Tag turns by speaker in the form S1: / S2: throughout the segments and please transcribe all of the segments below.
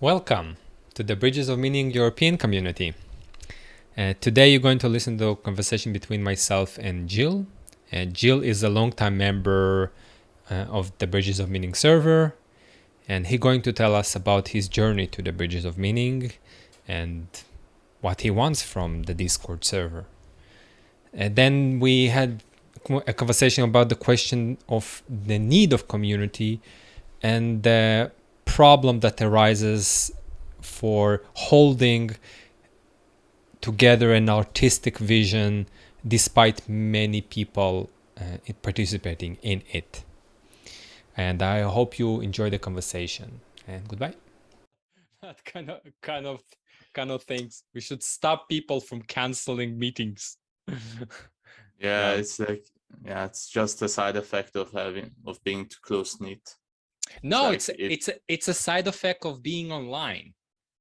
S1: Welcome to the Bridges of Meaning European community. Today you're going to listen to a conversation between myself and Jill. Jill is a longtime member of the Bridges of Meaning server, and he's going to tell us about his journey to the Bridges of Meaning and what he wants from the Discord server. And then we had a conversation about the question of the need of community and the problem that arises for holding together an artistic vision despite many people participating in it. And I hope you enjoy the conversation. And goodbye. That kind of things. We should stop people from canceling meetings.
S2: Yeah,
S1: No.
S2: it's just a side effect of being too close knit.
S1: No, it's a side effect of being online,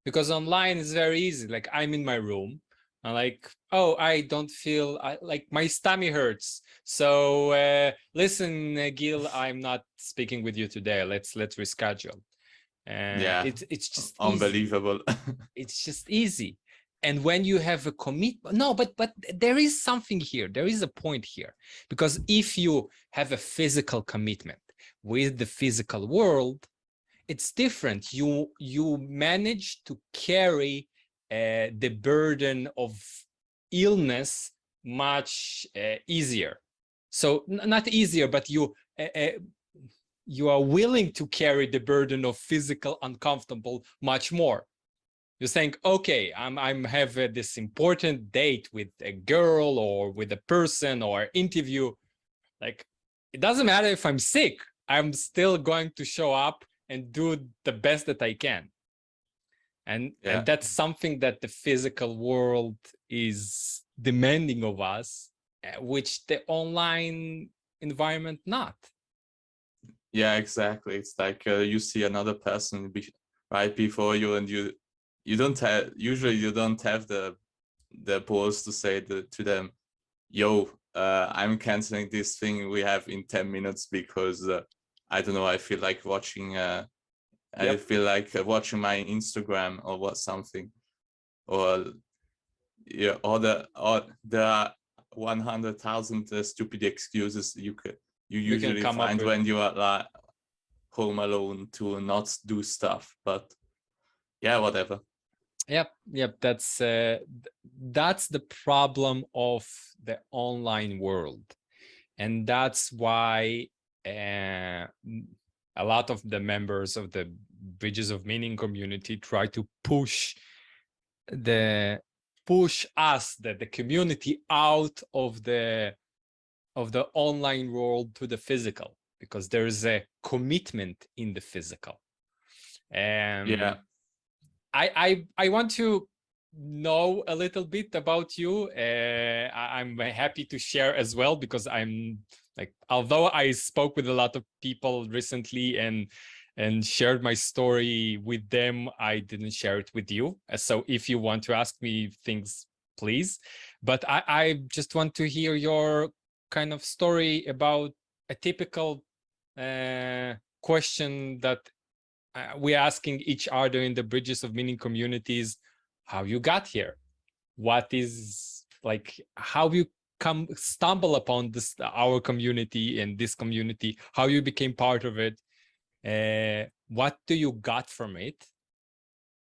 S1: because online is very easy. Like, I'm in my room, I'm like, oh, I don't feel like my stomach hurts. So listen, Gil, I'm not speaking with you today. Let's reschedule.
S2: Yeah,
S1: it's just
S2: unbelievable.
S1: It's just easy. And when you have a commitment, no, but there is something here. There is a point here, because if you have a physical commitment with the physical world, it's different. You manage to carry the burden of illness much easier. So not easier, but you are willing to carry the burden of physical uncomfortable much more. You're saying, okay, I'm have this important date with a girl or with a person or interview. Like, it doesn't matter if I'm sick, I'm still going to show up and do the best that I can. And that's something that the physical world is demanding of us, which the online environment not.
S2: Yeah, exactly. It's like you see another person right before you, and you don't have the balls to say to them, yo, I'm canceling this thing we have in 10 minutes because I don't know, I feel like watching I feel like watching my Instagram or something, or the 100,000 stupid excuses you usually find when you are like home alone to not do stuff. But yeah, whatever.
S1: Yep. That's the problem of the online world, and that's why a lot of the members of the Bridges of Meaning community try to push us, the community, out of the online world to the physical, because there is a commitment in the physical. I want to know a little bit about you. I'm happy to share as well, because I'm like, although I spoke with a lot of people recently and shared my story with them, I didn't share it with you. So if you want to ask me things, please. But I just want to hear your kind of story about a typical question that we're asking each other in the Bridges of Meaning communities: how you got here, what is, like, how you stumble upon this, our community and this community, how you became part of it, what do you got from it,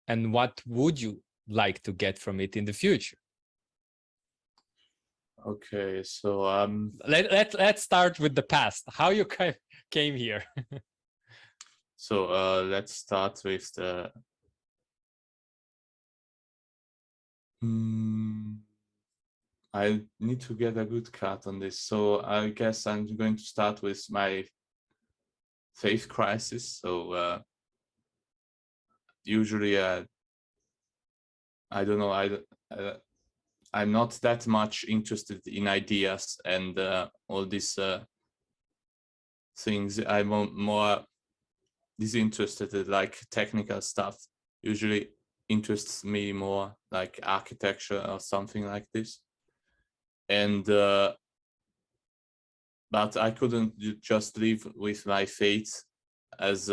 S1: and what would you like to get from it in the future.
S2: Okay, so
S1: let's start with the past, how you came here.
S2: So let's start with the I need to get a good cut on this. So I guess I'm going to start with my faith crisis. So usually I don't know, I'm not that much interested in ideas and all these things. I'm more disinterested in like technical stuff. Usually interests me more like architecture or something like this. And but I couldn't just live with my faith as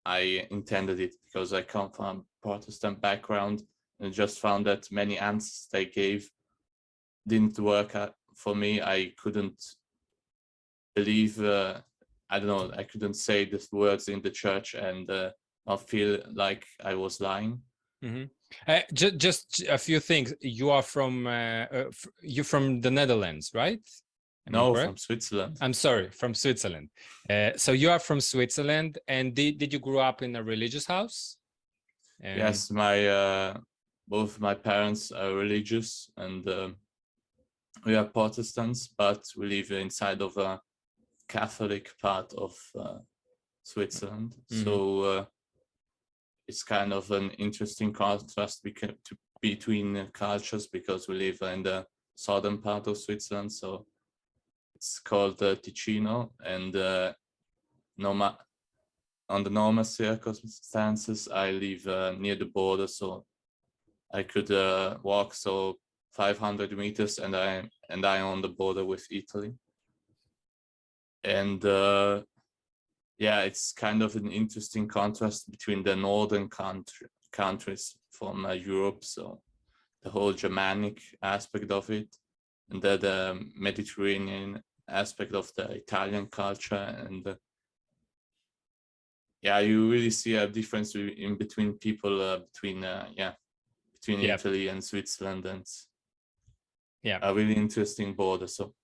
S2: I intended it, because I come from a Protestant background and just found that many answers they gave didn't work for me. I couldn't believe, I don't know, I couldn't say the words in the church and not feel like I was lying.
S1: Just a few things. You are from you're from the Netherlands, right?
S2: No, from Switzerland.
S1: I'm sorry, from Switzerland. So you are from Switzerland, and did you grow up in a religious house?
S2: Yes, both my parents are religious, and we are Protestants, but we live inside of a Catholic part of Switzerland. So it's kind of an interesting contrast between cultures, because we live in the southern part of Switzerland. So it's called Ticino, and under normal circumstances, I live near the border, so I could walk 500 meters, and I'm on the border with Italy. And yeah, it's kind of an interesting contrast between the northern countries from Europe, so the whole Germanic aspect of it, and the Mediterranean aspect of the Italian culture. And yeah, you really see a difference in between people, between Italy and Switzerland, and a really interesting border. So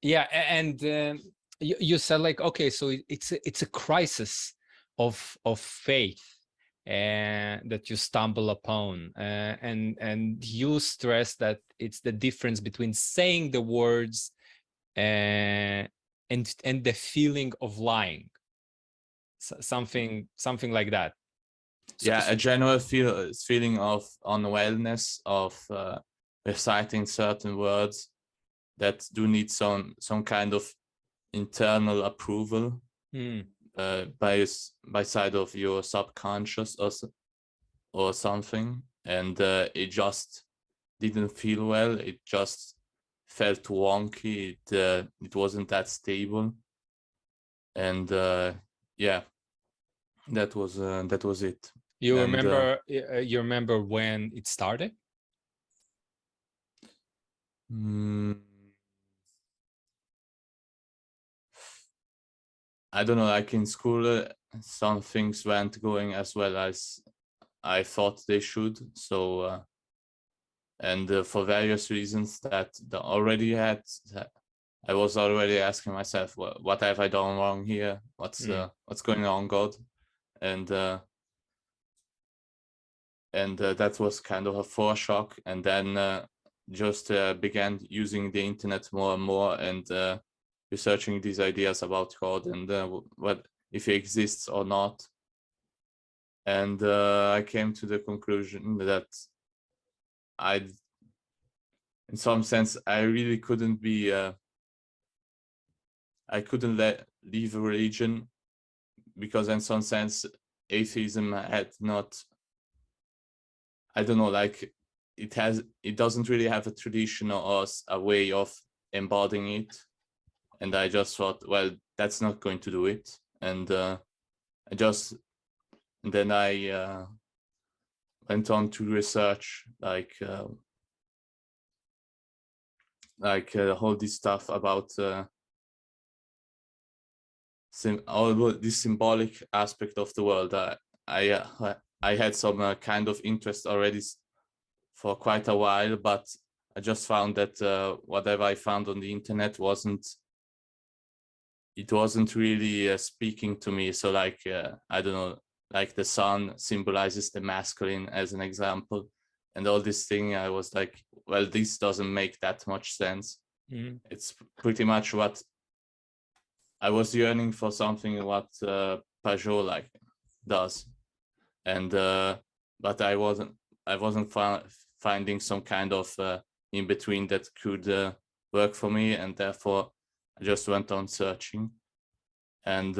S1: yeah, and you said, like, okay, so it's a crisis of faith that you stumble upon, and you stress that it's the difference between saying the words and the feeling of lying, something like that.
S2: Yeah, a general feeling of unwellness, of reciting certain words that do need some kind of internal approval by side of your subconscious or something, and it just didn't feel well. It just felt wonky. It wasn't that stable, and yeah, that was it.
S1: You remember when it started?
S2: I don't know, like in school, some things weren't going as well as I thought they should. So, and for various reasons that I was already asking myself, what have I done wrong here? What's going on, God? And that was kind of a foreshock. And then just began using the internet more and more, and researching these ideas about God and what if he exists or not. And I came to the conclusion that in some sense, I really couldn't be. I couldn't leave a religion, because in some sense, atheism had not. I don't know, like it doesn't really have a tradition or a way of embodying it. And I just thought, well, that's not going to do it. And then I went on to research all this stuff about all this symbolic aspect of the world. I had some kind of interest already for quite a while, but I just found that whatever I found on the internet wasn't really speaking to me. So I don't know, like the sun symbolizes the masculine as an example, and all this thing, I was like, well, this doesn't make that much sense. It's pretty much what I was yearning for, something what Pajot does, and but I wasn't finding some kind of in between that could work for me, and therefore I just went on searching, and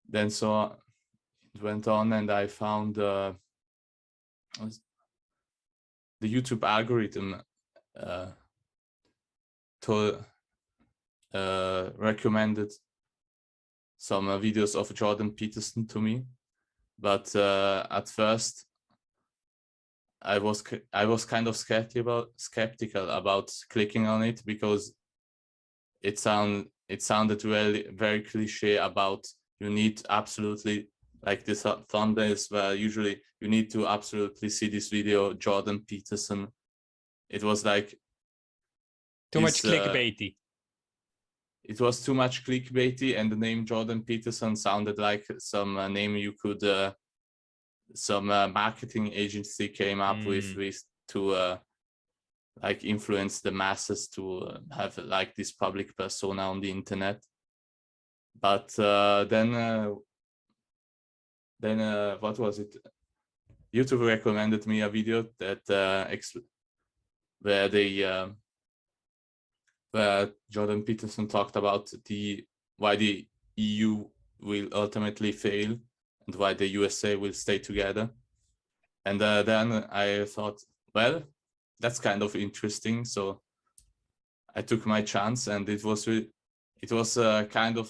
S2: then so it went on, and I found the YouTube algorithm recommended videos of Jordan Peterson to me, but at first I was kind of skeptical about clicking on it, because it sounded really very cliche about you need absolutely, like this thumbnails where usually you need to absolutely see this video, Jordan Peterson. It was like
S1: Too much clickbaity.
S2: It was too much clickbaity, and the name Jordan Peterson sounded like some name you could some marketing agency came up with to like influence the masses to have like this public persona on the internet. But then what was it? YouTube recommended me a video that where Jordan Peterson talked about why the EU will ultimately fail and why the USA will stay together. And then I thought, well, that's kind of interesting. So I took my chance, and it was kind of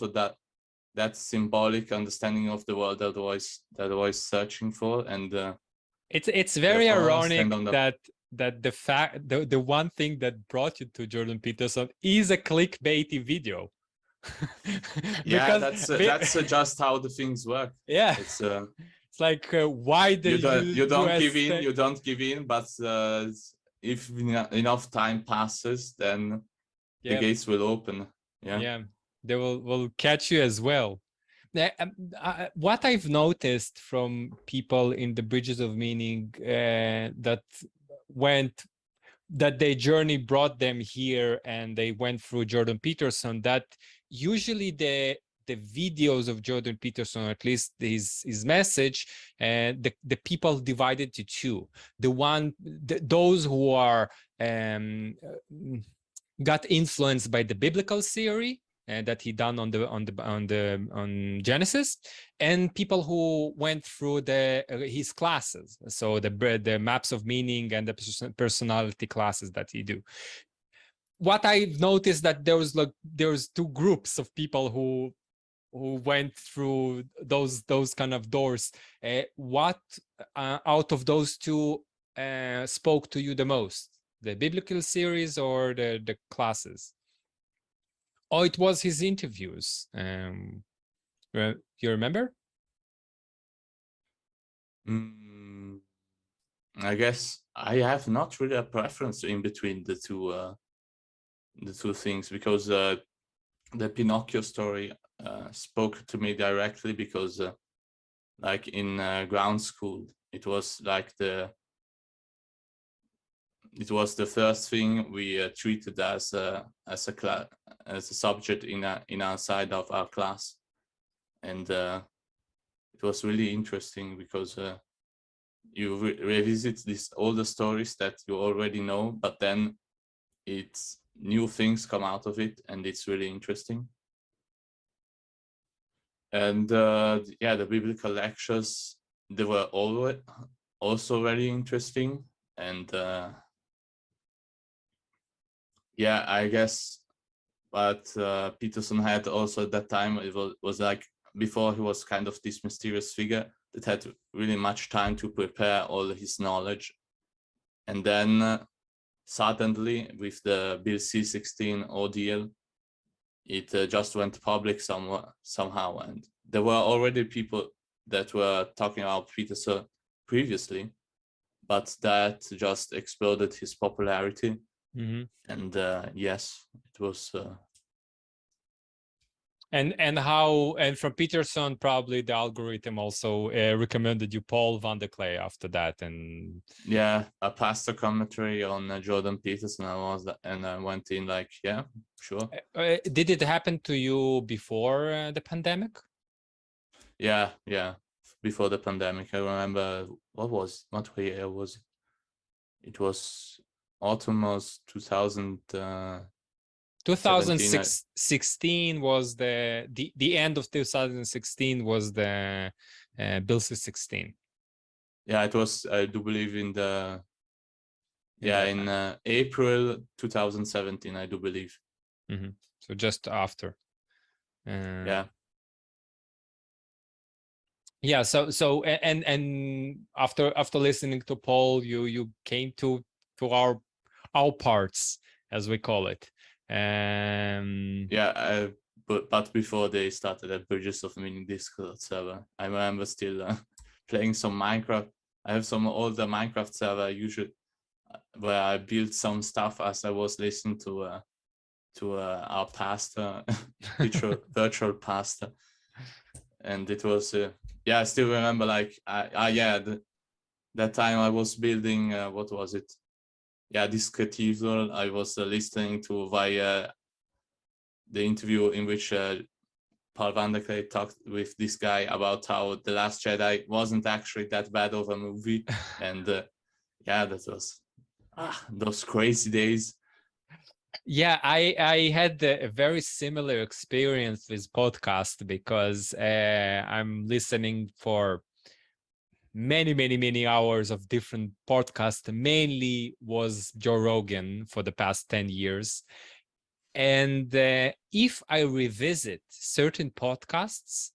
S2: that symbolic understanding of the world that I was searching for. And
S1: it's very ironic that the one thing that brought you to Jordan Peterson is a clickbaity video.
S2: Yeah, that's just how the things work.
S1: Yeah,
S2: it's
S1: like why
S2: you don't give in, but if enough time passes, then the gates will open. Yeah,
S1: they will catch you as well. What I've noticed from people in the Bridges of Meaning that their journey brought them here and they went through Jordan Peterson, that usually the videos of Jordan Peterson, or at least his message, and the people divided to two. Those who are got influenced by the biblical theory that he done on Genesis, and people who went through his classes, so the maps of meaning and the personality classes that he do. What I've noticed that there's two groups of people who went through those kind of doors. What out of those two spoke to you the most? The biblical series or the classes? Oh, it was his interviews. You remember?
S2: I guess I have not really a preference in between the two things, because the Pinocchio story spoke to me directly, because like in ground school, it was like the first thing we treated as a subject in our side of our class, and it was really interesting, because you revisit all the stories that you already know, but then new things come out of it, and it's really interesting. And yeah, the biblical lectures, they were also very interesting. And yeah, I guess, but Peterson had also at that time, it was like before he was kind of this mysterious figure that had really much time to prepare all his knowledge. And then suddenly, with the Bill C-16 ordeal, it just went public somehow. And there were already people that were talking about Peterson previously, but that just exploded his popularity. And yes, it was.
S1: And from Peterson, probably the algorithm also recommended you Paul van der Klee after that. And
S2: yeah, a pastor commentary on Jordan Peterson. I went in like, yeah, sure.
S1: Did it happen to you before the pandemic?
S2: Yeah, before the pandemic. I remember what year was it? It was autumn of
S1: 2016 was the end of 2016 was the Bill C-16.
S2: Yeah, it was, I do believe, in April 2017, I do believe.
S1: So just after.
S2: Yeah.
S1: Yeah, and after listening to Paul, you came to our parts, as we call it.
S2: Yeah, but before they started at Bridges of Meaning Discord server, I remember still playing some Minecraft. I have some older Minecraft server usually where I built some stuff as I was listening to our pastor, virtual pastor, and it was yeah, I still remember like that time I was building what was it? Yeah, this cathedral I was listening to via the interview in which Paul van der Kley talked with this guy about how The Last Jedi wasn't actually that bad of a movie, and yeah, that was those crazy days.
S1: Yeah, I had a very similar experience with podcast because I'm listening for many hours of different podcasts. Mainly was Joe Rogan for the past 10 years. And if I revisit certain podcasts,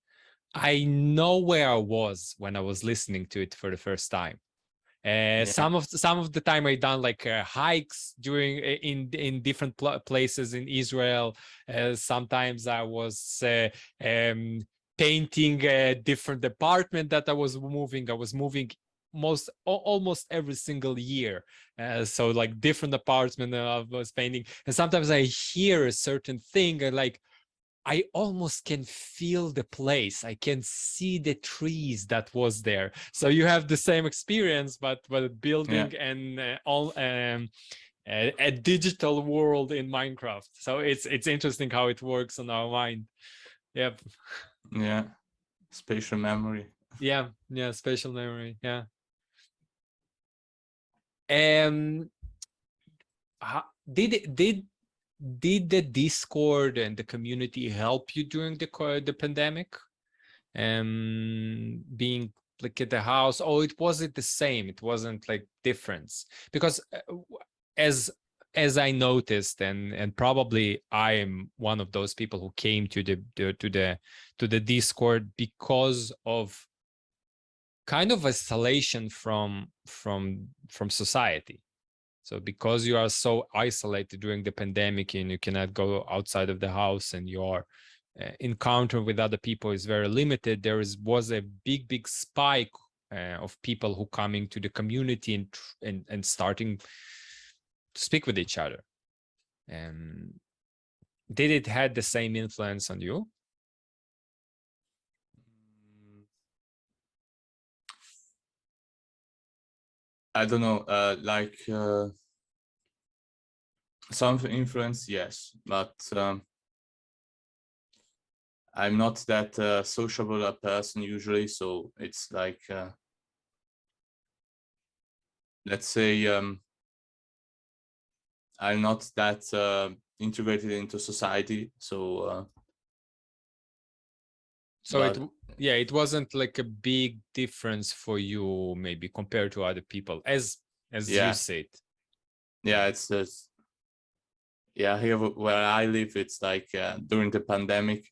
S1: I know where I was when I was listening to it for the first time.
S2: Yeah.
S1: Some of the time I done like hikes during in different places in Israel. Sometimes I was painting a different apartment that I was moving. I was moving almost every single year. So like different apartment I was painting, and sometimes I hear a certain thing and like I almost can feel the place. I can see the trees that was there. So you have the same experience, but building and all a digital world in Minecraft. So it's interesting how it works on our mind. Yep.
S2: Yeah. Spatial memory.
S1: Yeah. Spatial memory. Yeah. Um. Did the Discord and the community help you during the pandemic? Being like at the house, or it wasn't the same, it wasn't like difference? Because as I noticed, and probably I am one of those people who came to the Discord because of kind of isolation from society. So because you are so isolated during the pandemic and you cannot go outside of the house and your encounter with other people is very limited, was a big spike of people who coming to the community and starting to speak with each other. Did it had the same influence on you?
S2: I don't know, like some influence, yes, but I'm not that sociable a person usually, so it's like let's say I'm not that integrated into society, so
S1: so it wasn't like a big difference for you maybe compared to other people as
S2: yeah.
S1: you said.
S2: Yeah, it's just, yeah, here where I live, it's like during the pandemic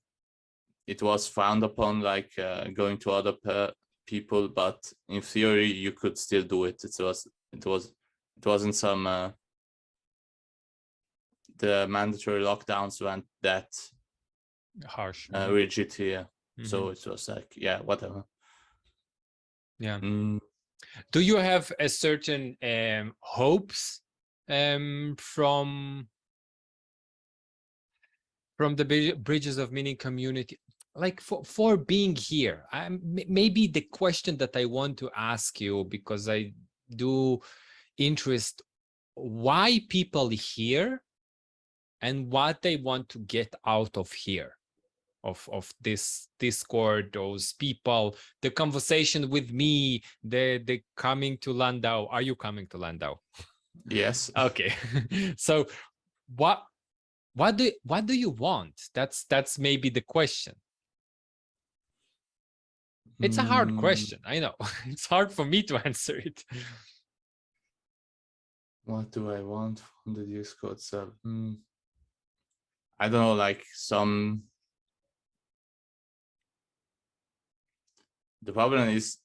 S2: it was frowned upon, like going to other people, but in theory you could still do it. It wasn't some the mandatory lockdowns weren't that
S1: Harsh.
S2: rigid here. So it was like, yeah, whatever.
S1: Yeah. Do you have a certain hopes from the Bridges of Meaning community, like for being here? Maybe the question that I want to ask you, because I do interest why people here and what they want to get out of here, of this Discord, those people, the conversation with me, the coming to Landau. Are you coming to Landau?
S2: Yes.
S1: Okay. So what do you want? That's maybe the question. It's a hard question, I know. It's hard for me to answer it.
S2: What do I want from the Discord server? I don't know, like some the problem is,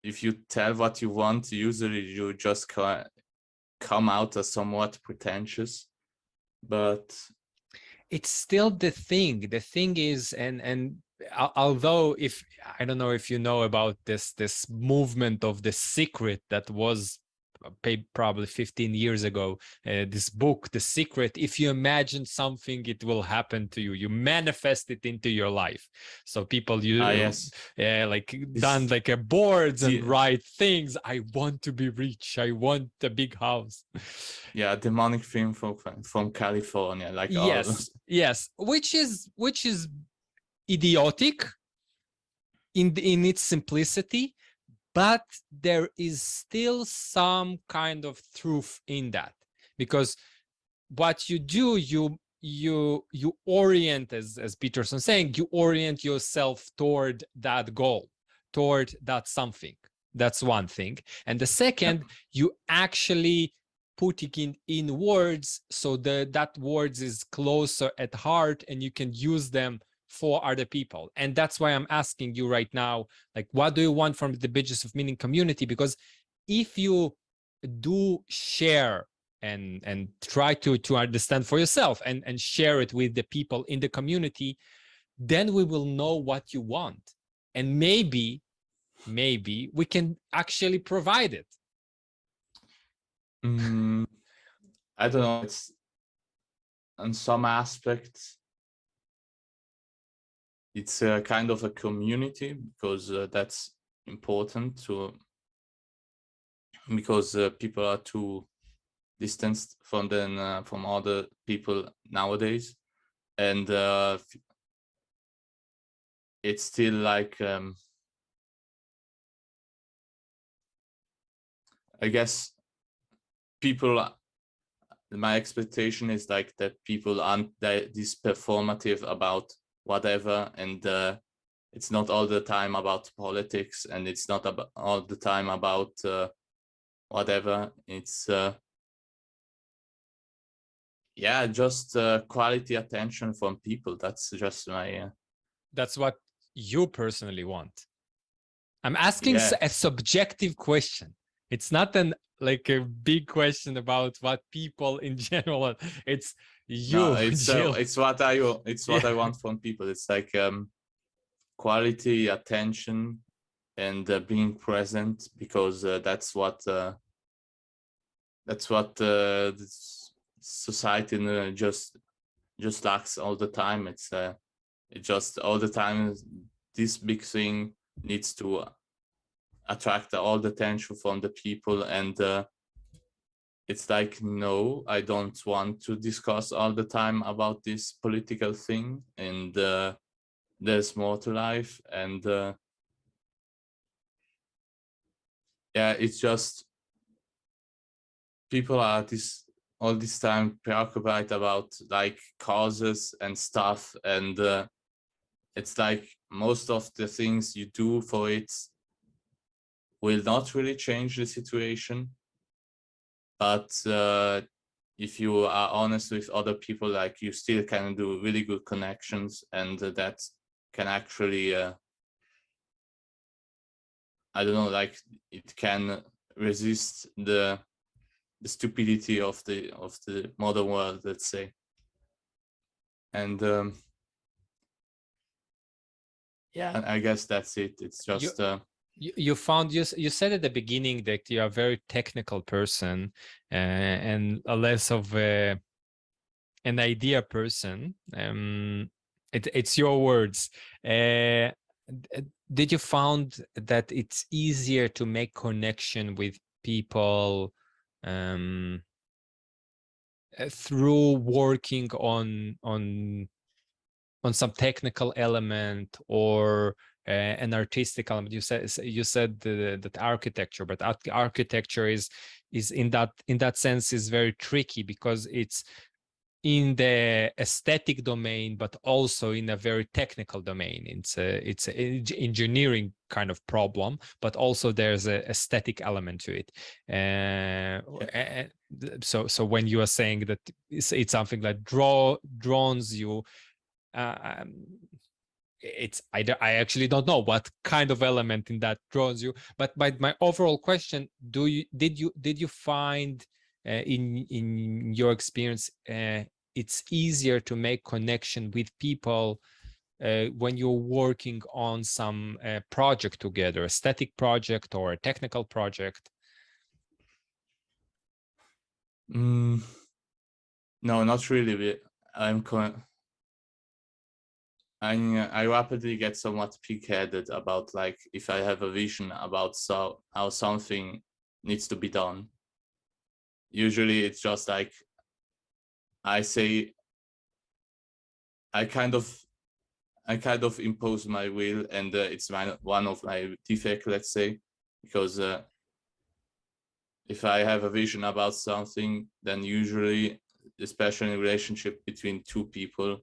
S2: if you tell what you want, usually you just come out as somewhat pretentious, but
S1: it's still the thing. The thing is, and although, if I don't know if you know about this movement of The Secret that was probably 15 years ago, this book, The Secret. If you imagine something, it will happen to you. You manifest it into your life. So people,
S2: yes,
S1: like done like a boards and
S2: the-
S1: write things. I want to be rich. I want a big house.
S2: yeah, demonic film from California, like
S1: Yes, yes, which is idiotic in its simplicity, but there is still some kind of truth in that, because what you do, you orient, as Peterson saying, you orient yourself toward that goal, toward that something. That's one thing. And the second, you actually put it in words, so that words is closer at heart and you can use them for other people. And that's why I'm asking you right now, like, what do you want from the Bridges of Meaning community? Because if you do share and try to understand for yourself and share it with the people in the community, then we will know what you want, and maybe we can actually provide it.
S2: I don't know, it's in some aspects it's a kind of a community, because that's important to, because people are too distanced from from other people nowadays, and it's still like I guess people, my expectation is like that people aren't this performative about whatever, and it's not all the time about politics, and it's not about all the time about whatever. It's yeah, just quality attention from people. That's just my
S1: That's what you personally want. I'm asking a subjective question. It's not like a big question about what people in general. It's you.
S2: No, it's what I want from people. It's like quality attention and being present, because that's what this society just lacks all the time. It's it just all the time, this big thing needs to attract all the attention from the people, and it's like, no, I don't want to discuss all the time about this political thing, and there's more to life. And yeah, it's just people are all this time preoccupied about like causes and stuff, and it's like most of the things you do for it will not really change the situation, but if you are honest with other people, like, you still can do really good connections, and that can actually I don't know, like, it can resist the stupidity of the modern world, let's say. And yeah, I guess that's it. It's just
S1: you found, you said at the beginning that you're a very technical person and a less of an idea person. It's your words. Did you found that it's easier to make connection with people through working on some technical element or an artistic element? You said that architecture, but architecture is in that sense is very tricky, because it's in the aesthetic domain, but also in a very technical domain. It's an engineering kind of problem, but also there's an aesthetic element to it. So when you are saying that it's something like drones, you I actually don't know what kind of element in that draws you, but my overall question, did you find in your experience it's easier to make connection with people when you're working on some project together, a static project or a technical project?
S2: No, not really. I rapidly get somewhat pig-headed about, like, if I have a vision about how something needs to be done. Usually it's just like I say, I kind of impose my will, and it's one of my defects, let's say, because if I have a vision about something, then usually, especially in a relationship between two people,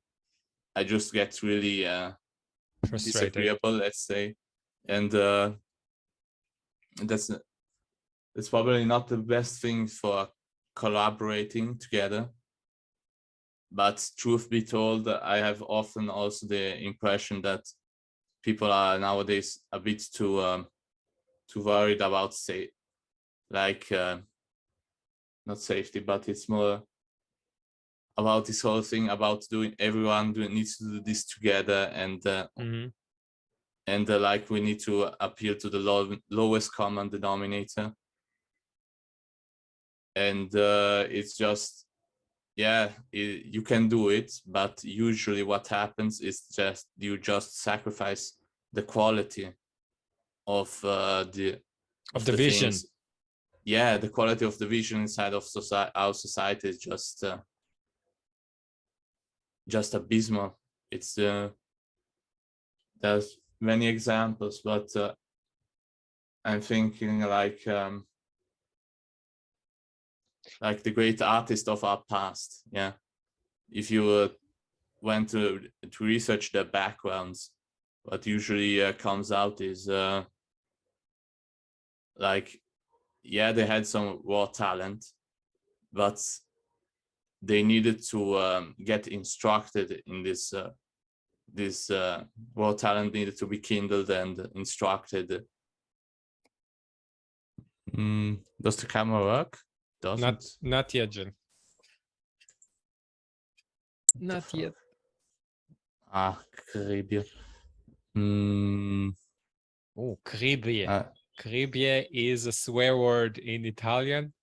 S2: I just get really
S1: Frustrated.
S2: disagreeable, let's say, and that's probably not the best thing for collaborating together. But truth be told, I have often also the impression that people are nowadays a bit too worried about, say, like not safety, but it's more about this whole thing about everyone needs to do this together, and like we need to appeal to the lowest common denominator, and it's just, yeah, you can do it, but usually what happens is you just sacrifice the quality of the
S1: vision.
S2: things. Yeah, the quality of the vision inside of our society is just abysmal. It's there's many examples, but I'm thinking like the great artists of our past. Yeah, if you went to research their backgrounds, what usually comes out is like, yeah, they had some raw talent, but they needed to get instructed in this raw talent needed to be kindled and instructed. Does the camera work? Doesn't.
S1: Not yet, Jen. Not yet.
S2: Cribio.
S1: Oh, cribie. Cribie is a swear word in Italian.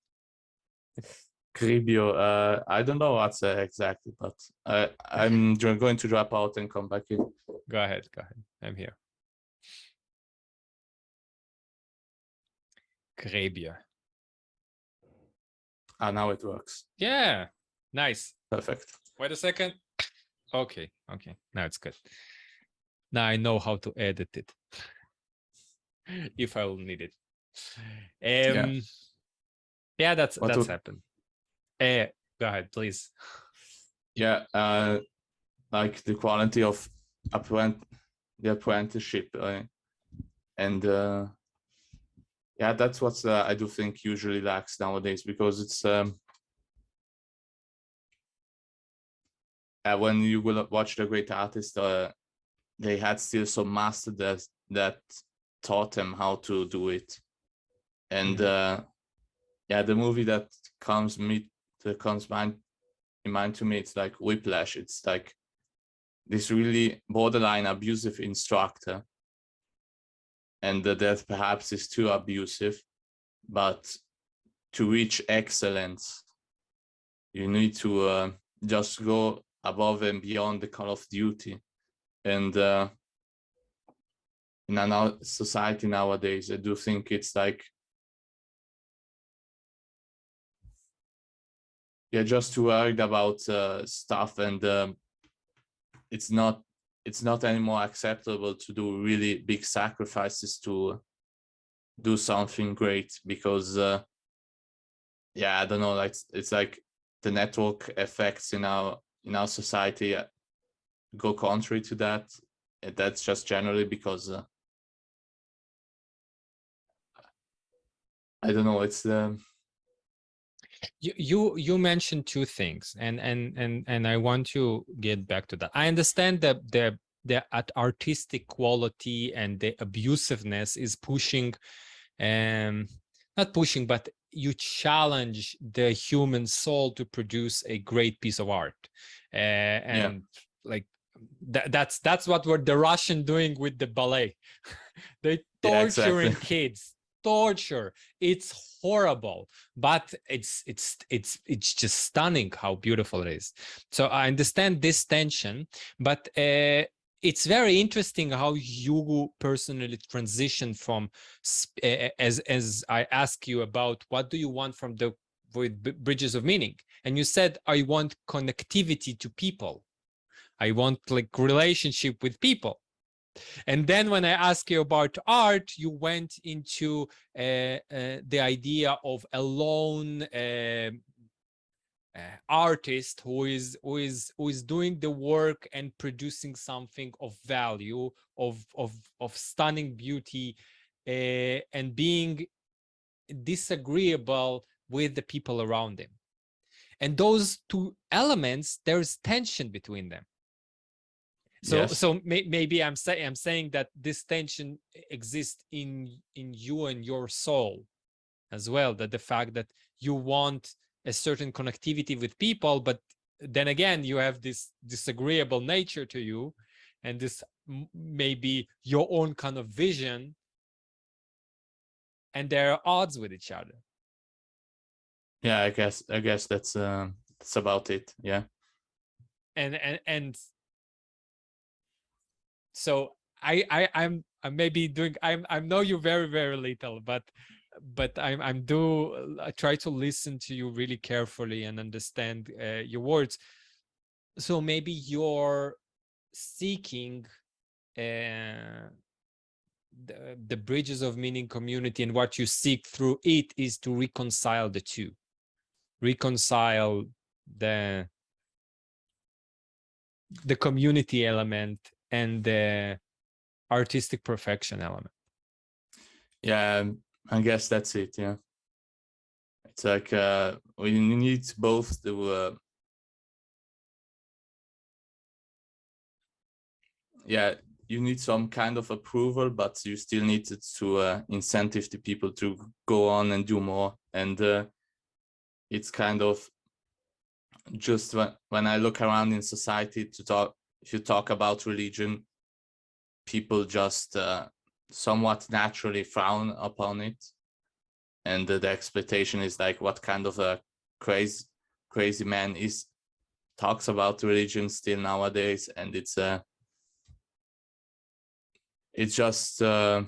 S2: Cribio. I don't know what's exactly, but I'm going to drop out and come back in.
S1: Go ahead. I'm here. Cribio.
S2: Now it works.
S1: Yeah, nice.
S2: Perfect.
S1: Wait a second. Okay. Now it's good. Now I know how to edit it if I will need it. Yeah, that's happened. Go ahead, please.
S2: Yeah, like the quality of the apprenticeship, and yeah, that's what I do think usually lacks nowadays, because it's when you will watch the great artists, they had still some master that taught them how to do it, and yeah, the movie that comes in mind to me, it's like Whiplash. It's like this really borderline abusive instructor, and that perhaps is too abusive, but to reach excellence, you need to just go above and beyond the call of duty. And in our society nowadays, I do think it's like, yeah, just too worried about stuff, and it's not anymore acceptable to do really big sacrifices to do something great, because yeah, I don't know, like it's like the network effects in our society go contrary to that. And that's just generally because I don't know, it's
S1: you mentioned two things, and I want to get back to that. I understand the the artistic quality and the abusiveness is pushing, not pushing, but you challenge the human soul to produce a great piece of art. And like that's what were the Russian doing with the ballet. They torturing kids, torture. It's horrible, but it's just stunning how beautiful it is. So I understand this tension, but it's very interesting how you personally transition from, as I ask you about what do you want from the with Bridges of Meaning, and you said I want connectivity to people, I want like relationship with people. And then when I ask you about art, you went into the idea of a lone artist who is doing the work and producing something of value, of stunning beauty, and being disagreeable with the people around him. And those two elements, there's tension between them. So maybe I'm saying that this tension exists in you and your soul as well, that the fact that you want a certain connectivity with people, but then again you have this disagreeable nature to you, and this maybe your own kind of vision, and they're odds with each other.
S2: Yeah, I guess that's about it. Yeah.
S1: And so I'm maybe doing, I know you very, very little, but I try to listen to you really carefully and understand your words. So maybe you're seeking the Bridges of Meaning community, and what you seek through it is to reconcile the two, reconcile the community element and the artistic perfection element.
S2: Yeah, I guess that's it. Yeah, it's like we need both to you need some kind of approval, but you still need to incentive the people to go on and do more. And it's kind of just when I look around in society if you talk about religion, people just somewhat naturally frown upon it. And the expectation is like, what kind of a crazy man talks about religion still nowadays? And it's just well,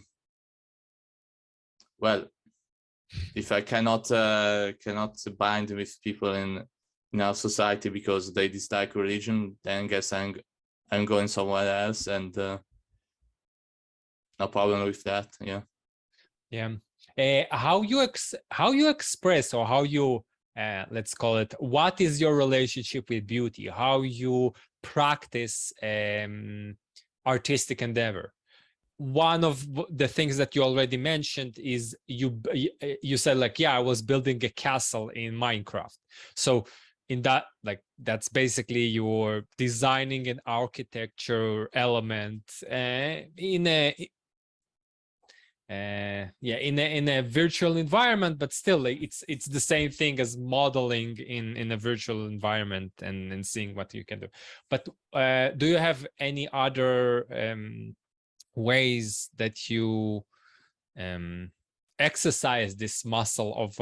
S2: if I cannot bind with people in our society because they dislike religion, then I guess I'm going somewhere else, and no problem with that. Yeah.
S1: How you express, or how you let's call it, what is your relationship with beauty, how you practice artistic endeavor? One of the things that you already mentioned is you said like, yeah, I was building a castle in Minecraft. So in that, like, that's basically you're designing an architecture element in a virtual environment, but still like, it's the same thing as modeling in a virtual environment and seeing what you can do. But do you have any other ways that you exercise this muscle of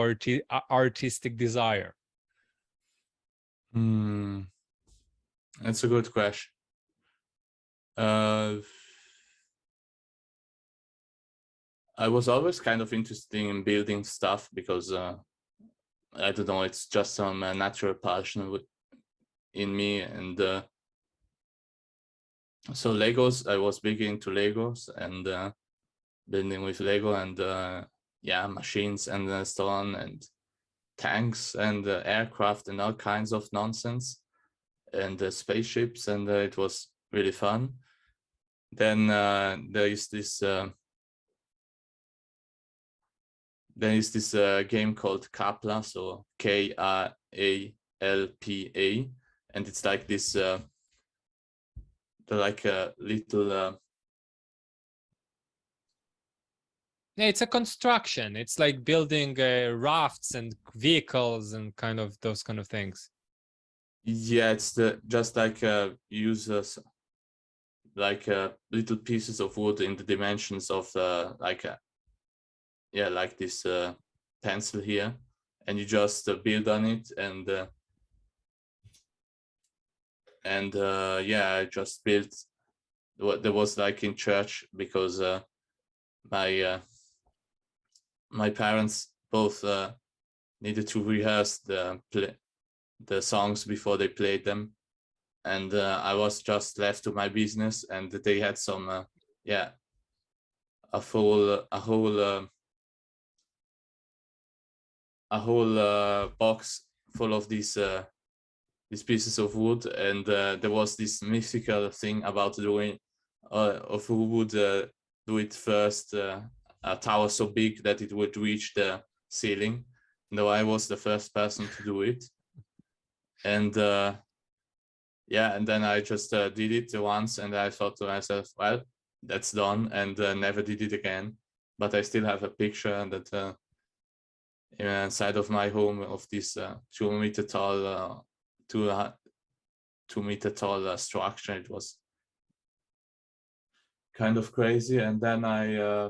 S1: artistic desire?
S2: That's a good question. I was always kind of interested in building stuff because I don't know, it's just some natural passion in me. And so Legos, I was big into Legos and building with Lego, and machines and so on, and tanks and aircraft and all kinds of nonsense, and spaceships, and it was really fun. Then there is this game called Kapla, so K-A-A-L-P-A, and it's like this like a little
S1: Yeah, it's a construction. It's like building rafts and vehicles and kind of those kind of things.
S2: yeah, it's the just like uses like little pieces of wood in the dimensions of like yeah, like this pencil here, and you just build on it, and yeah, I just built what there was like in church, because my my parents both needed to rehearse the songs before they played them, and I was just left to my business, and they had some yeah, a whole box full of these pieces of wood, and there was this mythical thing about doing of who would do it first, a tower so big that it would reach the ceiling. No, I was the first person to do it, and yeah, and then I just did it once, and I thought to myself, well, that's done, and never did it again. But I still have a picture that inside of my home of this 2 meter tall 2 meter tall structure. It was kind of crazy. And then I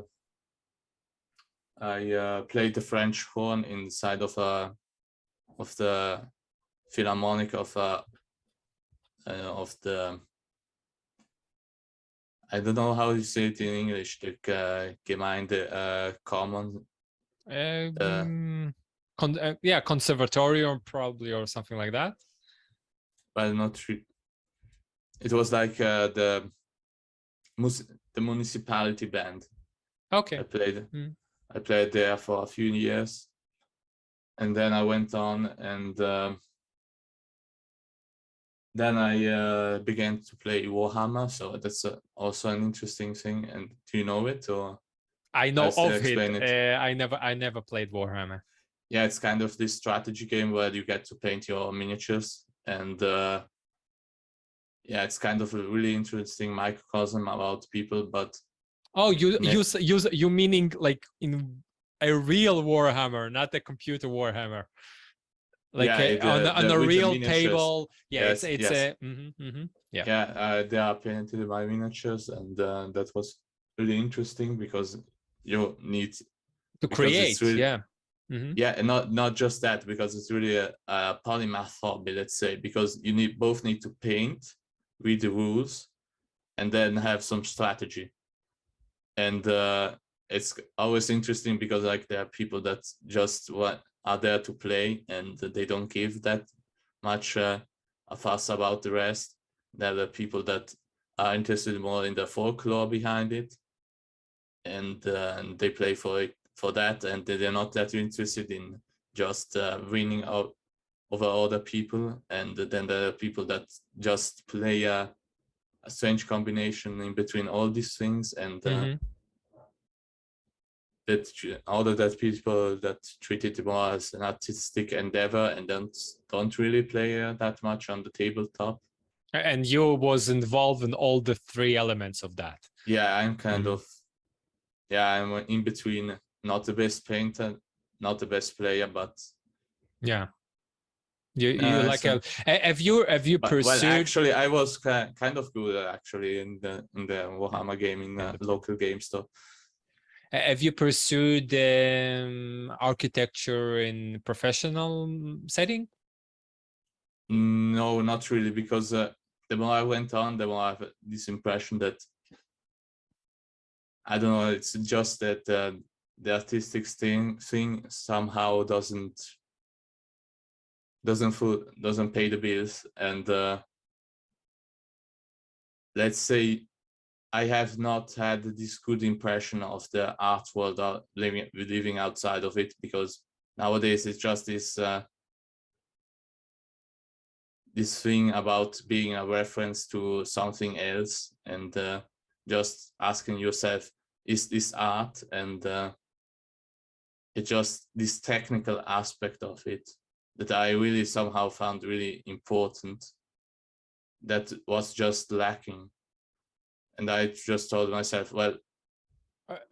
S2: played the French horn inside of the Philharmonic of the, I don't know how you say it in English, the Gemeinde Common.
S1: Yeah, conservatorium probably, or something like that.
S2: Well, not really. It was like the municipality band.
S1: Okay.
S2: I played there for a few years, and then I went on, and then I began to play Warhammer. So that's also an interesting thing. And do you know it, or?
S1: I know of it. I never played Warhammer.
S2: Yeah, it's kind of this strategy game where you get to paint your miniatures, and yeah, it's kind of a really interesting microcosm about people. But
S1: oh, you meaning like in a real Warhammer, not a computer Warhammer, like
S2: yeah,
S1: on a real table. Yeah,
S2: yes,
S1: it's
S2: yes.
S1: Yeah,
S2: yeah, they are painted by miniatures, and that was really interesting because you need
S1: to create.
S2: Really,
S1: yeah.
S2: Yeah, and not just that, because it's really a polymath hobby, let's say, because you both need to paint, read the rules, and then have some strategy. And it's always interesting because like there are people that just are there to play, and they don't give that much a fuss about the rest. There are people that are interested more in the folklore behind it, and they play for that, and they're not that interested in just winning out over other people. And then there are people that just play a strange combination in between all these things, and that people that treat it more as an artistic endeavor and don't really play that much on the tabletop.
S1: And you was involved in all the three elements of that.
S2: Yeah, I'm kind of, yeah, I'm in between, not the best painter, not the best player, but
S1: yeah. You like have you pursued?
S2: Well, actually, I was kind of good actually in the Warhammer game, in the local game store.
S1: Have you pursued architecture in professional setting?
S2: No, not really, because the more I went on, the more I have this impression that, I don't know, it's just that the artistic thing somehow doesn't pay the bills. And let's say I have not had this good impression of the art world living outside of it, because nowadays it's just this this thing about being a reference to something else, and just asking yourself, is this art? And it's just this technical aspect of it that I really somehow found really important, that was just lacking and I just told myself, well,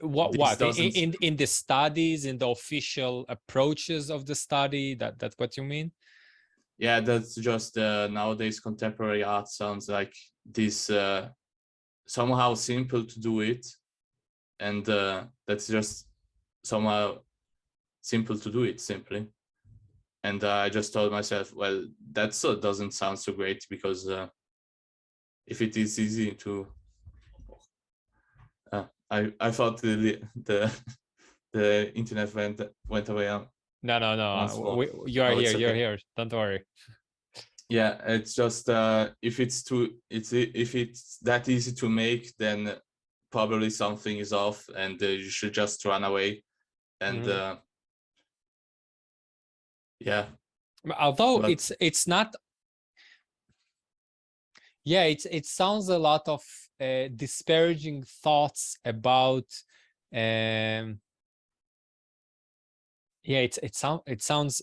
S1: What
S2: this doesn't.
S1: in the studies, in the official approaches of the study, that's what you mean?
S2: Yeah, that's just nowadays contemporary art sounds like this somehow simple to do it, and that's just somehow simple to do it simply. And I just told myself, well, that doesn't sound so great, because if it is easy to, I thought the internet went away once more.
S1: You are
S2: Oh,
S1: here.
S2: it's
S1: You're
S2: okay.
S1: here. Don't worry.
S2: Yeah, it's just if it's that easy to make, then probably something is off, and you should just run away. And yeah,
S1: Although
S2: but
S1: it's not. Yeah, it sounds a lot of disparaging thoughts about. Yeah, it sounds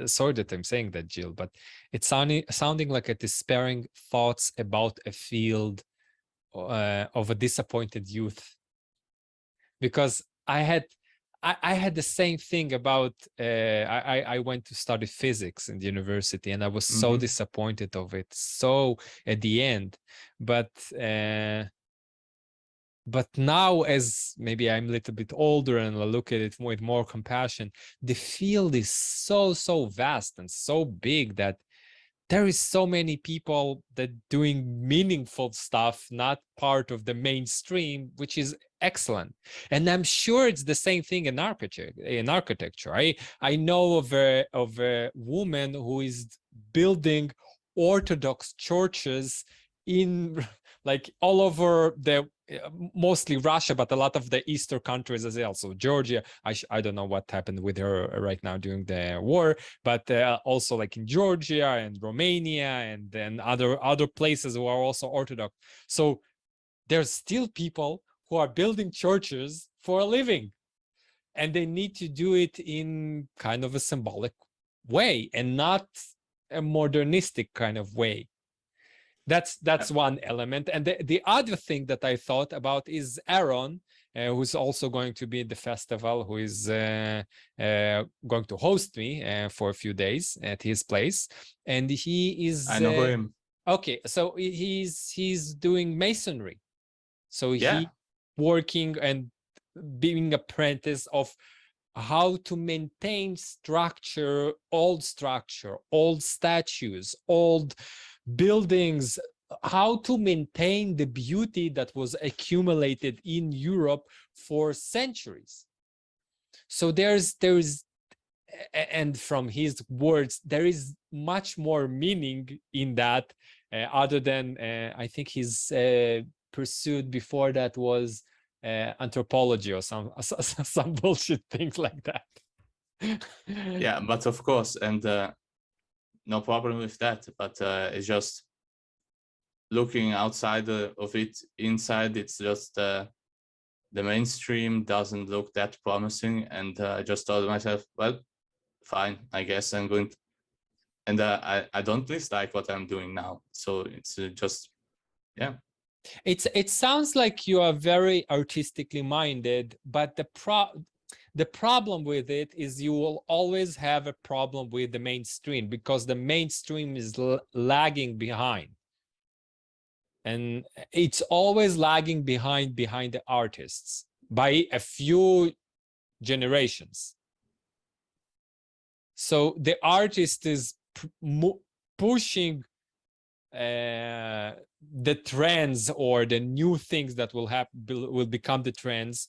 S1: sorry that I'm saying that, Jill, but it's sounding like a despairing thoughts about a field of a disappointed youth. Because I had the same thing about I went to study physics in the university, and I was so disappointed of it. So at the end, but now, as maybe I'm a little bit older and I look at it with more compassion, the field is so vast and so big that there is so many people that doing meaningful stuff, not part of the mainstream, which is excellent. And I'm sure it's the same thing in architecture. I know of a woman who is building Orthodox churches in like all over the mostly Russia, but a lot of the Eastern countries as well. So Georgia, I don't know what happened with her right now during the war, but also like in Georgia and Romania and then other places who are also Orthodox. So there's still people who are building churches for a living, and they need to do it in kind of a symbolic way and not a modernistic kind of way. That's one element. And the other thing that I thought about is Aaron, who's also going to be at the festival, who is going to host me for a few days at his place. And he is
S2: I know him.
S1: okay, so he's doing masonry. So
S2: Yeah,
S1: he working and being apprentice of how to maintain structure, old statues, old buildings, how to maintain the beauty that was accumulated in Europe for centuries. So there's and from his words, there is much more meaning in that, other than I think his pursuit before that was anthropology or some bullshit things like that.
S2: yeah, but of course, and no problem with that. But it's just looking outside of it. Inside, it's just the mainstream doesn't look that promising, and I just told myself, well, fine, I guess I'm going to. And I don't dislike what I'm doing now, so it's just, yeah.
S1: It sounds like you are very artistically minded, but the problem with it is you will always have a problem with the mainstream, because the mainstream is lagging behind, and it's always lagging behind the artists by a few generations. So the artist is pushing the trends or the new things that will become the trends,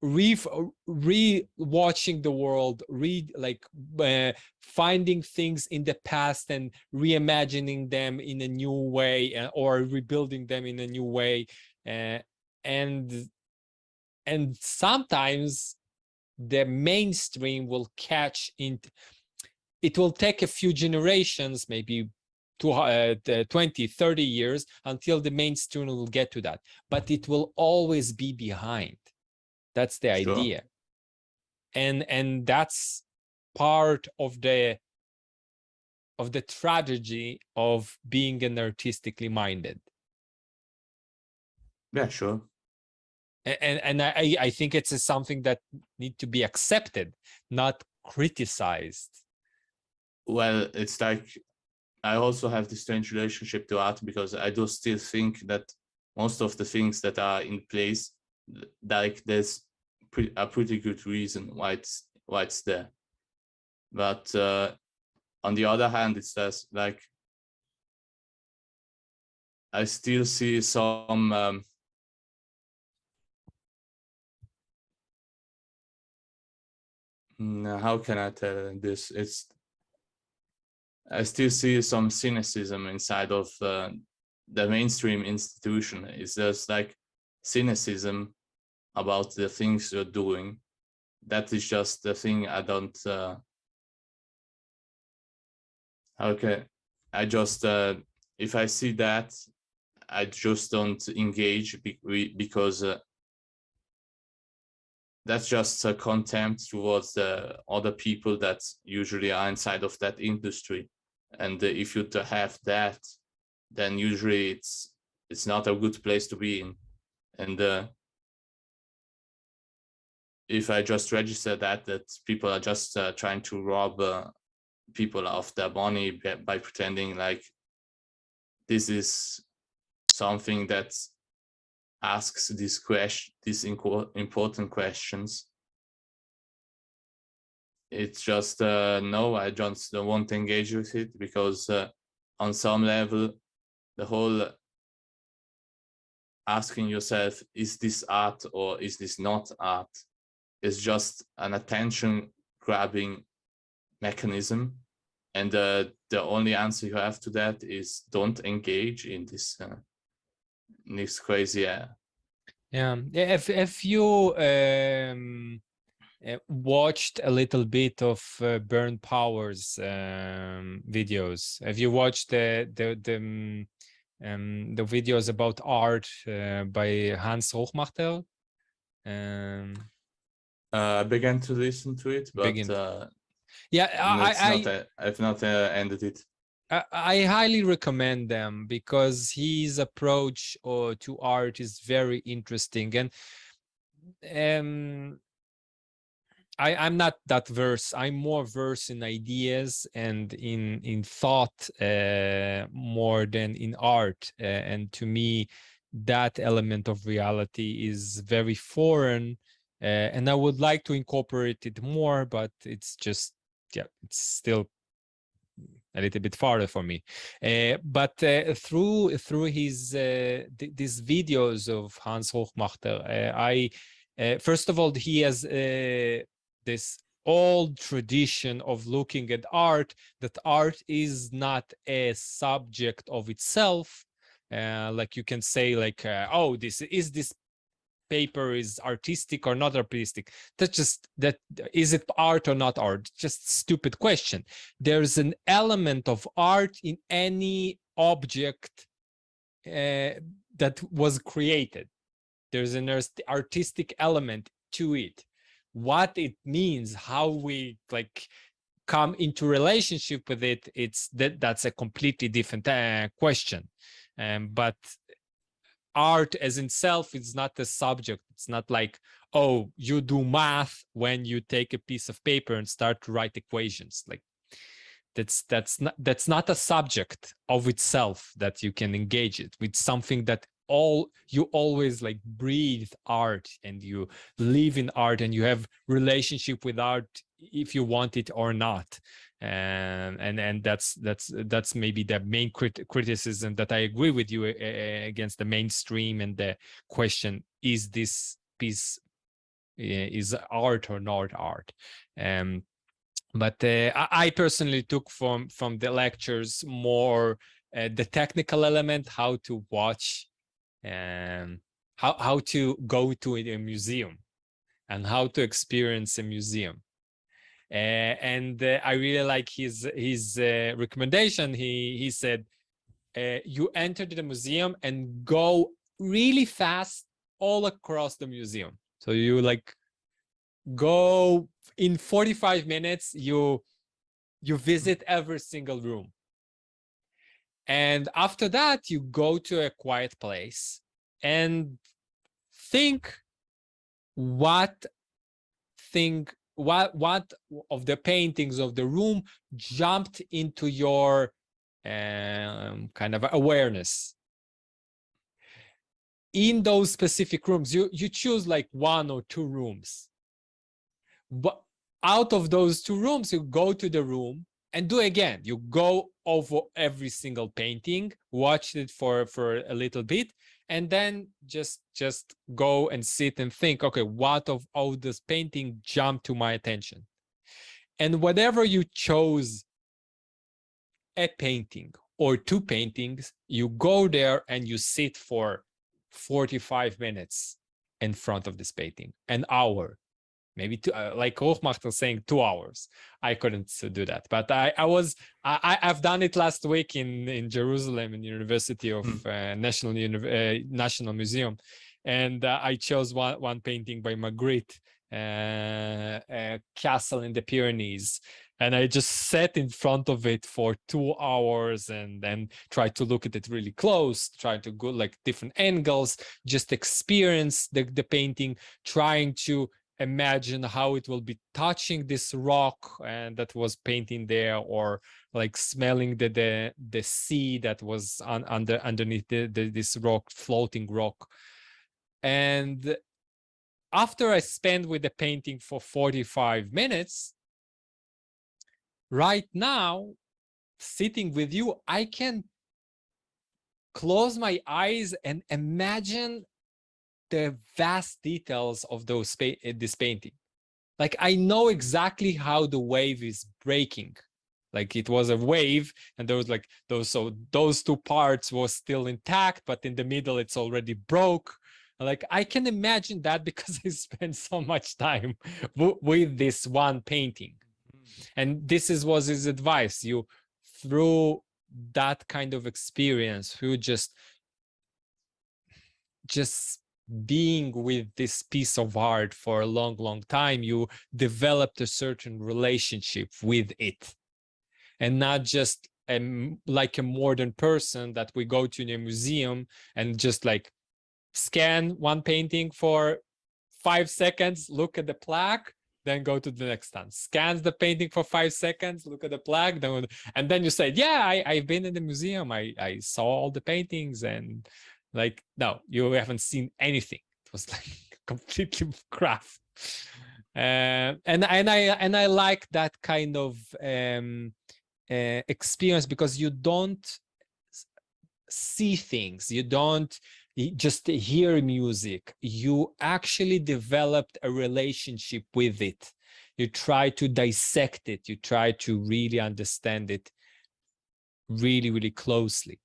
S1: re-watching the world, finding things in the past and reimagining them in a new way, or rebuilding them in a new way, and sometimes the mainstream will catch in. It will take a few generations, maybe 20, 30 years, until the mainstream will get to that, but it will always be behind. That's the idea. And that's part of the tragedy of being an artistically minded.
S2: Yeah, sure.
S1: And I think it's something that need to be accepted, not criticized.
S2: Well, it's like I also have this strange relationship to art because I do still think that most of the things that are in place, like there's a pretty good reason why it's there. But on the other hand, it's just like I still see some how can I tell this? I still see some cynicism inside of the mainstream institution. It's just like cynicism about the things you're doing. That is just the thing I don't. Okay, I just if I see that, I just don't engage because that's just a contempt towards the other people that usually are inside of that industry. And if you have that, then usually it's not a good place to be in. And if I just register that people are just trying to rob people of their money by pretending like this is something that asks these important questions, it's just no, I just don't want to engage with it because on some level the whole asking yourself, is this art or is this not art, is just an attention grabbing mechanism, and the only answer you have to that is don't engage in this crazy
S1: Yeah, if you watched a little bit of Burn Powers videos, have you watched the videos about art by Hans Hochmacher?
S2: I began to listen to it, but
S1: yeah,
S2: I've not ended it.
S1: I highly recommend them because his approach to art is very interesting, and I'm not that versed. I'm more versed in ideas and in thought more than in art. And to me, that element of reality is very foreign, and I would like to incorporate it more, but it's just, yeah, it's still a little bit farther for me. But through his these videos of Hans Hochmacher, I first of all, he has this old tradition of looking at art, that art is not a subject of itself. Like you can say, like, oh, this paper is artistic or not artistic. That's just that. Is it art or not art? Just stupid question. There's an element of art in any object that was created. There's an artistic element to it. What it means, how we like come into relationship with it, that's a completely different question. But art as in self is not a subject. It's not like, oh, you do math when you take a piece of paper and start to write equations. Like that's not a subject of itself that you can engage it with, something that you always like breathe art and you live in art and you have relationship with art if you want it or not. And that's maybe the main criticism that I agree with you against the mainstream and the question, is this piece is art or not art? But I personally took from the lectures more the technical element, how to watch, how to go to a museum and how to experience a museum. And I really like his recommendation. He said, you enter the museum and go really fast all across the museum. So you like go in 45 minutes, you visit every single room. And after that, you go to a quiet place and think what of the paintings of the room jumped into your kind of awareness. In those specific rooms, you choose like 1 or 2 rooms, but out of those 2 rooms, you go to the room and do again. You go over every single painting, watch it for a little bit, and then just go and sit and think, okay, what of all this painting jumped to my attention? And whatever you chose, a painting or 2 paintings, you go there and you sit for 45 minutes in front of this painting, an hour, maybe 2, like Hochmacht was saying 2 hours. I couldn't do that, but I've done it last week in Jerusalem, in University of National Museum, and I chose one painting by Magritte, Castle in the Pyrenees, and I just sat in front of it for 2 hours and then tried to look at it really close, try to go like different angles, just experience the painting, trying to imagine how it will be touching this rock and that was painting there, or like smelling the sea that was underneath this rock, floating rock. And after I spent with the painting for 45 minutes, right now, sitting with you, I can close my eyes and imagine the vast details of this painting. Like I know exactly how the wave is breaking. Like it was a wave, and there was like those 2 parts was still intact, but in the middle it's already broke. Like I can imagine that because I spent so much time with this one painting. And this was his advice. You, through that kind of experience, through just being with this piece of art for a long time, you developed a certain relationship with it, and not just like a modern person that we go to a museum and just like scan one painting for 5 seconds, look at the plaque, then go to the next one. Scans the painting for 5 seconds, look at the plaque, and then you say, yeah, I've been in the museum, I saw all the paintings, and like, no, you haven't seen anything. It was like completely crap. And I like that kind of experience, because you don't see things, you don't just hear music, you actually developed a relationship with it. You try to dissect it, you try to really understand it really closely.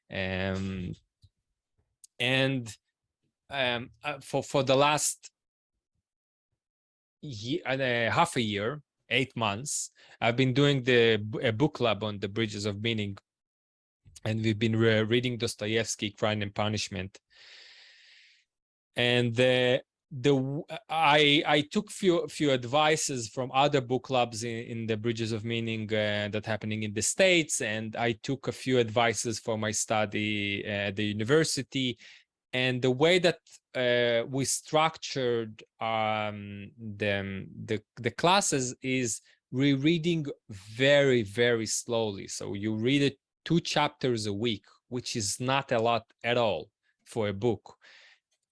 S1: For the last half a year, 8 months, I've been doing a book club on the Bridges of Meaning, and we've been reading Dostoevsky, Crime and Punishment. And I took few advices from other book clubs in the Bridges of Meaning that happening in the States, and I took a few advices for my study at the university. And the way that we structured the classes is rereading very slowly. So you read it 2 chapters a week, which is not a lot at all for a book.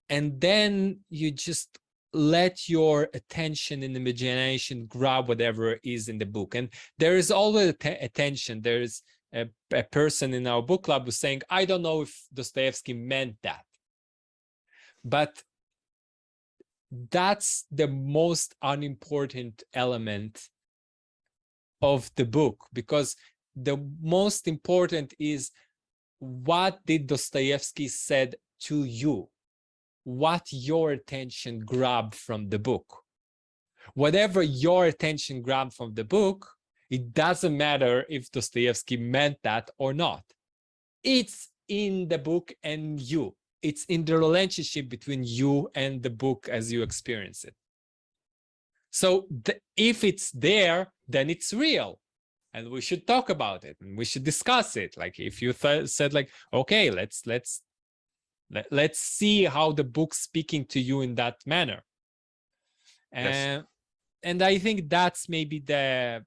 S1: And then you just let your attention and imagination grab whatever is in the book. And there is always attention. There is a person in our book club who's saying, I don't know if Dostoevsky meant that. But that's the most unimportant element of the book, because the most important is, what did Dostoevsky said to you? What your attention grabbed from the book? Whatever your attention grabbed from the book, it doesn't matter if Dostoevsky meant that or not. It's in the book and you. It's in the relationship between you and the book as you experience it. So if it's there, then it's real, and we should talk about it and we should discuss it. Like if you said like, okay, let's Let's see how the book's speaking to you in that manner.
S2: Yes.
S1: And I think that's maybe the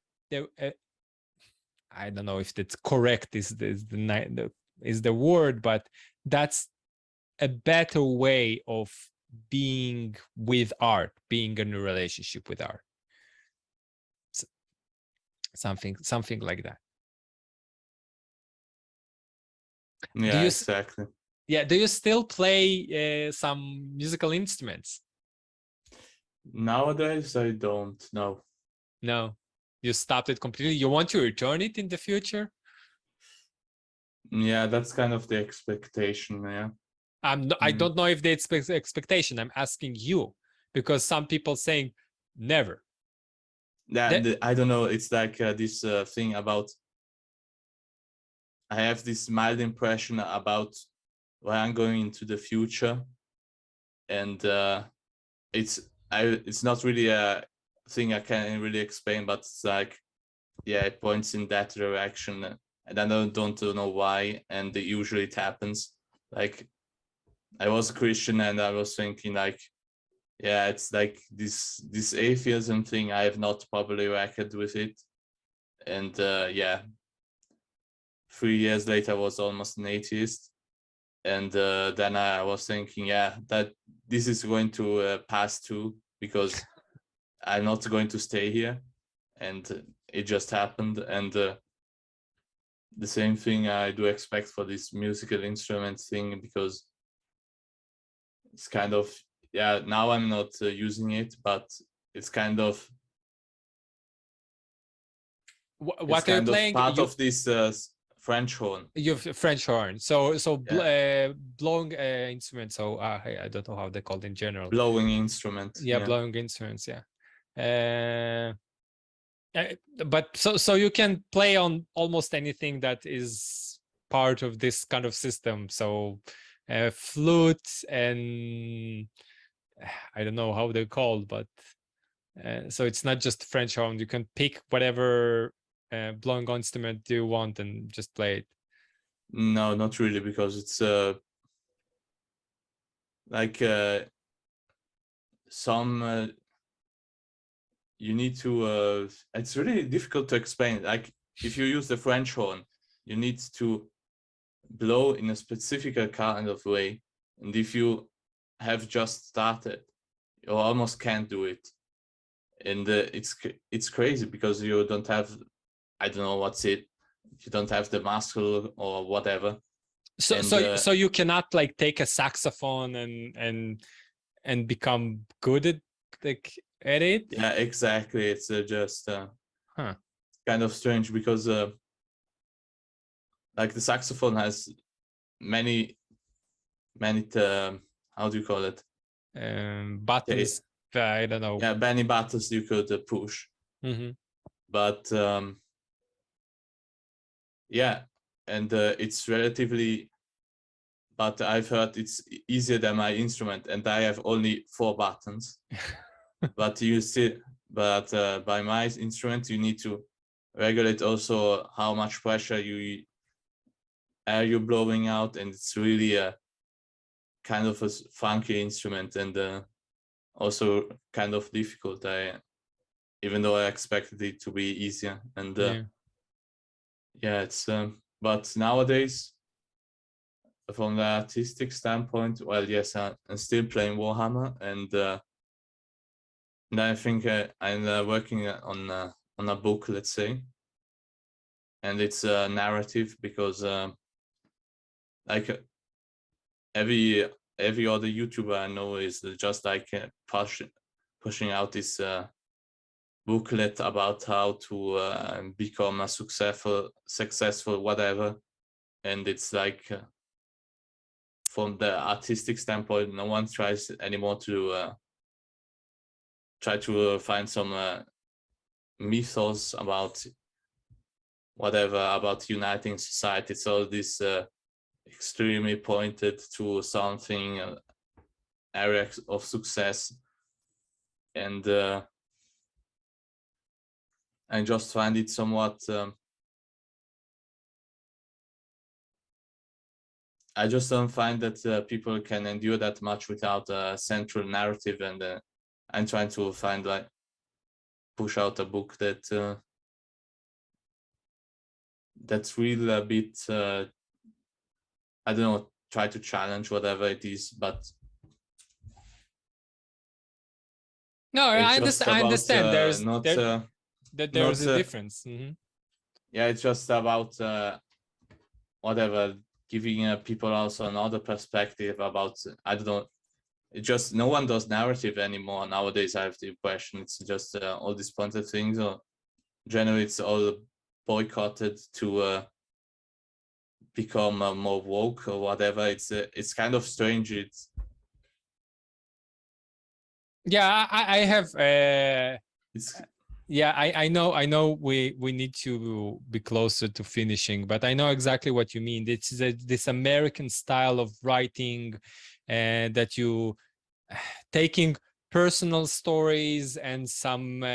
S1: I don't know if that's correct is the word, but that's a better way of being with art, being in a relationship with art. Something like that.
S2: Yeah, exactly.
S1: Yeah, do you still play some musical instruments?
S2: Nowadays, I don't know.
S1: No, you stopped it completely. You want to return it in the future?
S2: Yeah, that's kind of the expectation. Yeah.
S1: I don't know if they expect expectation. I'm asking you because some people saying never.
S2: I don't know. It's like this thing about. I have this mild impression about where I'm going into the future, and it's not really a thing I can really explain, but it's like, yeah, it points in that direction, and I don't know why, and usually it happens. Like, I was a Christian, and I was thinking like, yeah, it's like this atheism thing. I have not properly reckoned with it, and yeah, 3 years later I was almost an atheist, and then I was thinking, yeah, that this is going to pass too, because I'm not going to stay here, and it just happened. And the same thing I do expect for this musical instrument thing, because it's kind of, yeah, now I'm not using it, but it's kind of
S1: what are you playing?
S2: part of this French horn.
S1: You have French horn. So blowing instrument. So I don't know how they're called in general.
S2: Blowing instrument.
S1: Yeah, blowing instruments. Yeah. But so you can play on almost anything that is part of this kind of system. So flute and I don't know how they're called, but so it's not just French horn. You can pick whatever blowing instrument you want and just play it.
S2: No, not really, because it's like some you need to it's really difficult to explain. Like, if you use the French horn, you need to blow in a specific kind of way, and if you have just started, you almost can't do it. And it's crazy, because you don't have, I don't know what's it, you don't have the muscle or whatever.
S1: So you cannot like take a saxophone and become good at it.
S2: Yeah, exactly. It's just kind of strange, because like the saxophone has many how do you call it,
S1: buttons. I don't know.
S2: Yeah, many buttons you could push. But yeah, and it's relatively, but I've heard it's easier than my instrument, and I have only 4 buttons. But you see, but by my instrument, you need to regulate also how much pressure air you're blowing out, and it's really a kind of a funky instrument, and also kind of difficult. Even though I expected it to be easier, and yeah, it's but nowadays, from the artistic standpoint, well, yes, I'm still playing Warhammer, and I think I'm working on a book, let's say, and it's a narrative, because like every other YouTuber I know is just like pushing out this booklet about how to become a successful whatever, and it's like from the artistic standpoint, no one tries anymore to try to find some mythos about whatever, about uniting society. It's all this extremely pointed to something area of success, and I just find it somewhat I just don't find that people can endure that much without a central narrative, and I'm trying to find like push out a book that that's really a bit I don't know, try to challenge whatever it is, but
S1: No, I
S2: it's just
S1: understand. I
S2: about
S1: understand.
S2: not
S1: That there's
S2: not
S1: a difference.
S2: yeah, it's just about whatever, giving people also another perspective about, I don't know, it just, no one does narrative anymore nowadays. I have the impression it's just all these pointed things, or generally it's all boycotted to become more woke or whatever. It's kind of strange.
S1: Yeah, I have.
S2: It's
S1: Yeah, I know we need to be closer to finishing, but I know exactly what you mean. It's this American style of writing, and that you taking personal stories and some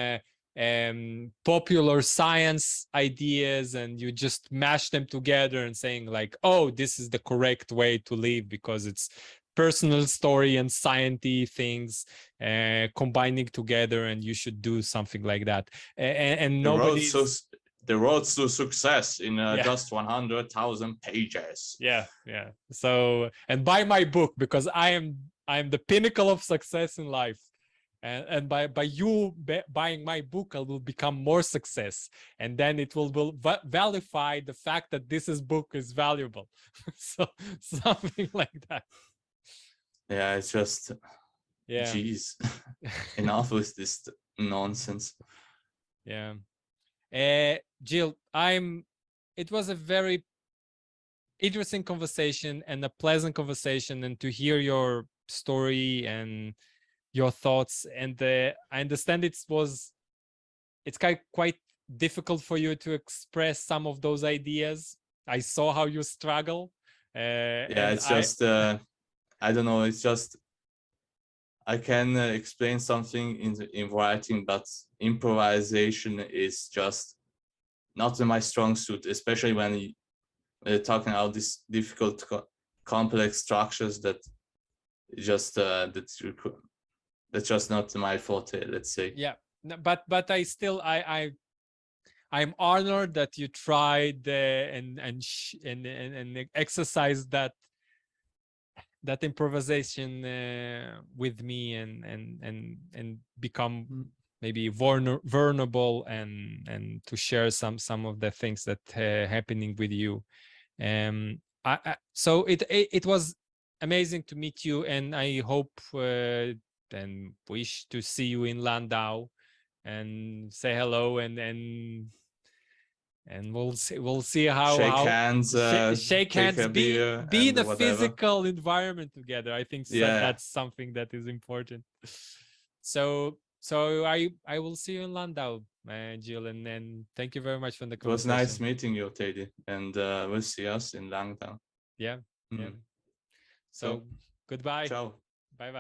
S1: popular science ideas, and you just mash them together and saying like, oh, this is the correct way to live because it's personal story and science things combining together, and you should do something like that. And nobody's
S2: the road to success in
S1: Yeah.
S2: just 100,000 pages.
S1: Yeah. So, and buy my book because I am the pinnacle of success in life, and by you buying my book, I will become more success, and then it will validate the fact that this book is valuable. So something like that.
S2: Yeah, it's just,
S1: Yeah.
S2: geez, enough with this nonsense.
S1: Yeah. Jill, it was a very interesting conversation and a pleasant conversation, and to hear your story and your thoughts. And I understand it's quite difficult for you to express some of those ideas. I saw how you struggle.
S2: Yeah, it's just I don't know, it's just I can explain something in writing, but improvisation is just not in my strong suit, especially when talking about these difficult complex structures that just that's just not my forte, let's say.
S1: Yeah, but I still I'm honored that you tried and exercised that improvisation with me, and become maybe vulnerable, and to share some of the things that happening with you. So it was amazing to meet you, and I hope and wish to see you in Landau and say hello, and we'll see how
S2: shake hands,
S1: shake hands, be in a
S2: whatever.
S1: Physical environment together. I think
S2: yeah,
S1: that's something that is important. So I will see you in Landau, Jill, and thank you very much for the conversation.
S2: It was nice meeting you, Teddy, and we'll see us in Landau.
S1: Yeah. So goodbye.
S2: Ciao.
S1: Bye.